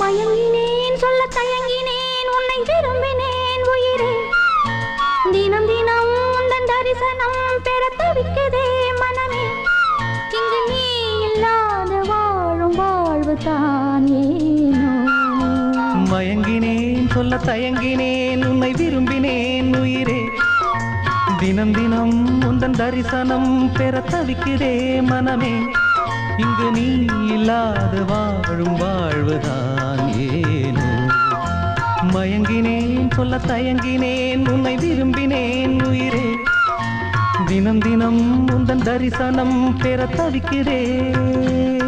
மயங்கினேன் சொல்ல தயங்கினேன் உன்னை விரும்பினேன் உயிரே தினம் தினம் உந்தன் தரிசனம் பெற தவிக்குதே மனமே இங்கு நீ இல்லாத வாழும் வாழ்வு தான் ஏனோ மயங்கினேன் சொல்ல தயங்கினேன் உன்னை விரும்பினேன் உயிரே தினம் தினம் உந்தன் தரிசனம் பெற தவிக்குதே மனமே இங்கு நீ இல்லாத வாழும் வாழ்வுதான் ஏனோ மயங்கினேன் சொல்ல தயங்கினேன் உன்னை விரும்பினேன் உயிரே தினம் தினம் உந்தன் தரிசனம் பெற தவிக்கிறேன்